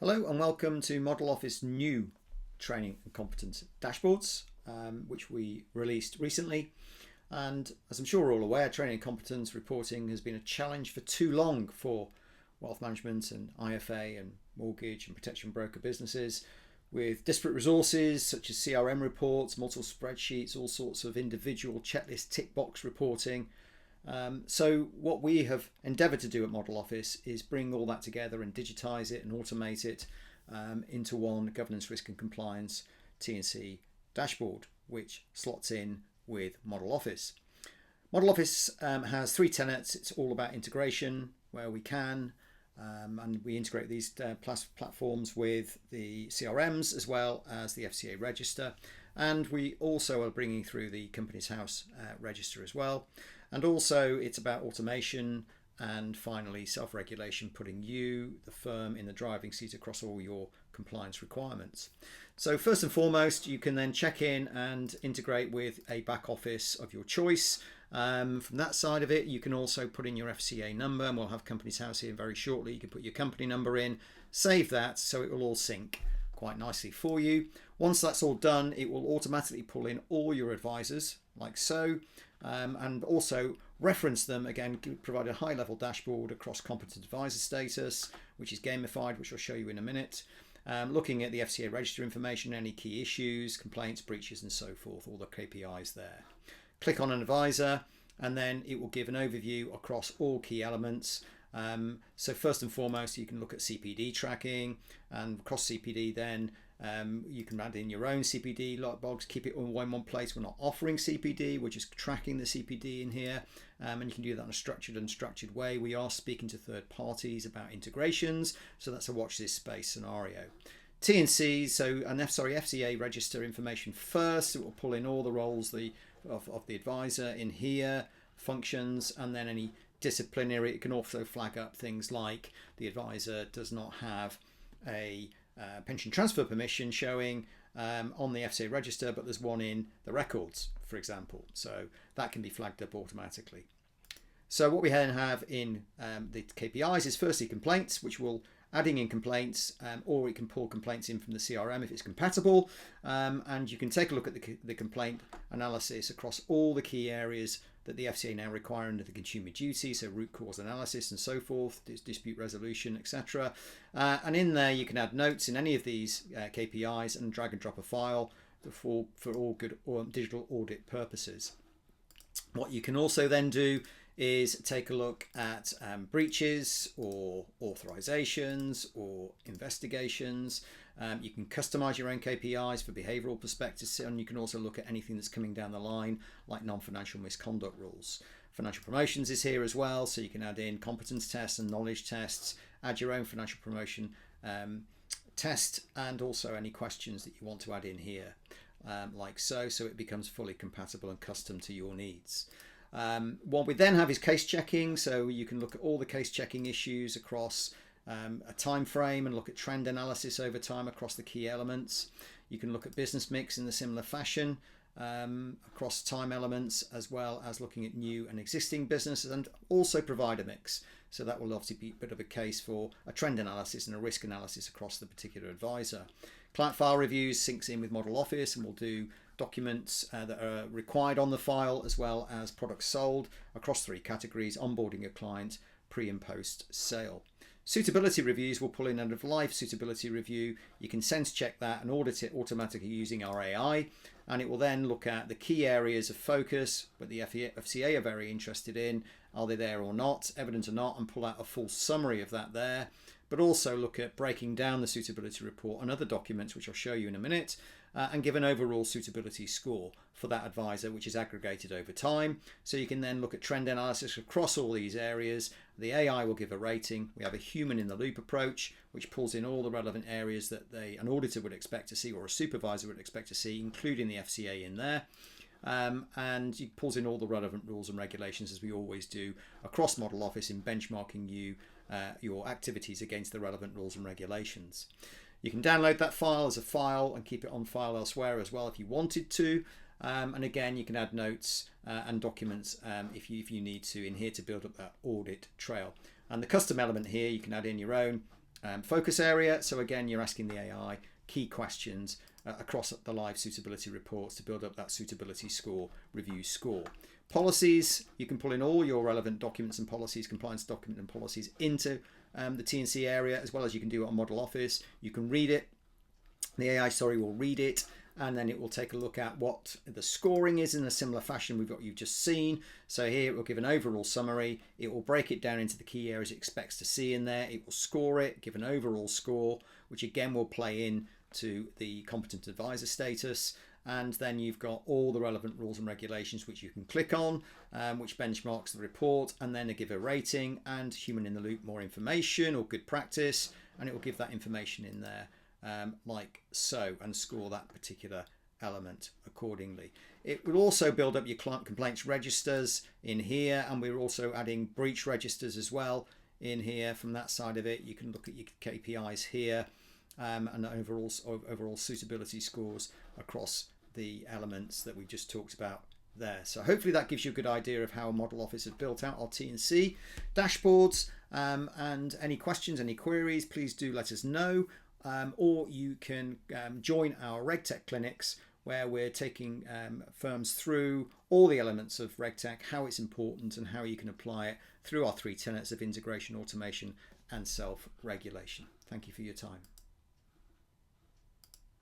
Hello and welcome to Model Office new training and competence dashboards, which we released recently. And as I'm sure we're all aware, training and competence reporting has been a challenge for too long for wealth management and IFA and mortgage and protection broker businesses, with disparate resources such as CRM reports, multiple spreadsheets, all sorts of individual checklist tick box reporting. So what we have endeavoured to do at Model Office is bring all that together and digitise it and automate it into one governance, risk and compliance T&C dashboard, which slots in with Model Office. Model Office has three tenets. It's all about integration where we can, and we integrate these platforms with the CRMs as well as the FCA register. And we also are bringing through the Companies House register as well. And also it's about automation and finally self-regulation, putting you, the firm, in the driving seat across all your compliance requirements. So first and foremost, you can then check in and integrate with a back office of your choice. From that side of it, you can also put in your FCA number, and we'll have Companies House here very shortly. You can put your company number in, save that, so it will all sync quite nicely for you. Once that's all done, it will automatically pull in all your advisors like so, and also reference them again, provide a high level dashboard across competent advisor status, which is gamified, which I'll show you in a minute. Looking at the FCA register information, any key issues, complaints, breaches and so forth, all the KPIs there. Click on an advisor and then it will give an overview across all key elements. So first and foremost, you can look at CPD tracking, and across CPD then you can add in your own CPD lockbox, keep it all in one place. We're not offering CPD, we're just tracking the CPD in here, and you can do that in a structured and unstructured way. We are speaking to third parties about integrations, so that's a watch this space scenario. T&C, FCA register information first. It will pull in all the roles of the advisor in here, functions, and then any disciplinary. It can also flag up things like the advisor does not have a pension transfer permission showing on the FCA register, but there's one in the records, for example. So that can be flagged up automatically. So what we then have in the KPIs is firstly complaints, which will adding in complaints, or it can pull complaints in from the CRM if it's compatible, and you can take a look at the complaint analysis across all the key areas that the FCA now require under the consumer duty, so root cause analysis and so forth, dispute resolution, etc. And in there you can add notes in any of these KPIs and drag and drop a file for all good digital audit purposes. What you can also then do is take a look at breaches or authorizations or investigations. You can customize your own KPIs for behavioral perspectives, and you can also look at anything that's coming down the line like non-financial misconduct rules. Financial promotions is here as well, so you can add in competence tests and knowledge tests, add your own financial promotion test, and also any questions that you want to add in here, like so it becomes fully compatible and custom to your needs. What we then have is case checking, so you can look at all the case checking issues across a time frame and look at trend analysis over time across the key elements. You can look at business mix in a similar fashion across time elements, as well as looking at new and existing businesses, and also provider mix. So that will obviously be a bit of a case for a trend analysis and a risk analysis across the particular advisor. Client file reviews syncs in with Model Office, and we'll do documents that are required on the file, as well as products sold across three categories: onboarding a client, pre and post sale. Suitability reviews will pull in under live suitability review. You can sense check that and audit it automatically using our AI, and it will then look at the key areas of focus but the FCA are very interested in. Are they there or not, evident or not, and pull out a full summary of that there. But also look at breaking down the suitability report and other documents, which I'll show you in a minute, and give an overall suitability score for that advisor, which is aggregated over time. So you can then look at trend analysis across all these areas. The AI will give a rating. We have a human in the loop approach, which pulls in all the relevant areas that an auditor would expect to see, or a supervisor would expect to see, including the FCA in there. And it pulls in all the relevant rules and regulations, as we always do across Model Office, in benchmarking your activities against the relevant rules and regulations. You can download that file as a file and keep it on file elsewhere as well if you wanted to. And again, you can add notes and documents if you need to in here to build up that audit trail. And the custom element here, you can add in your own focus area. So again, you're asking the AI key questions across the live suitability reports to build up that suitability score, review score. Policies, you can pull in all your relevant documents and policies, compliance document and policies into the T&C area, as well as you can do it on Model Office. You can read it. The AI, will read it, and then it will take a look at what the scoring is in a similar fashion with what you've just seen. So here it will give an overall summary. It will break it down into the key areas it expects to see in there. It will score it, give an overall score, which again will play in to the competent advisor status. And then you've got all the relevant rules and regulations which you can click on, which benchmarks the report, and then give a rating and human in the loop, more information or good practice, and it will give that information in there like so, and score that particular element accordingly. It will also build up your client complaints registers in here, and we're also adding breach registers as well in here. From that side of it, you can look at your KPIs here, and overall suitability scores across the elements that we just talked about there. So hopefully that gives you a good idea of how Model Office has built out our T&C dashboards. And any questions, any queries, please do let us know. Or you can join our RegTech clinics, where we're taking firms through all the elements of RegTech, how it's important and how you can apply it through our 3 tenets of integration, automation and self-regulation. Thank you for your time.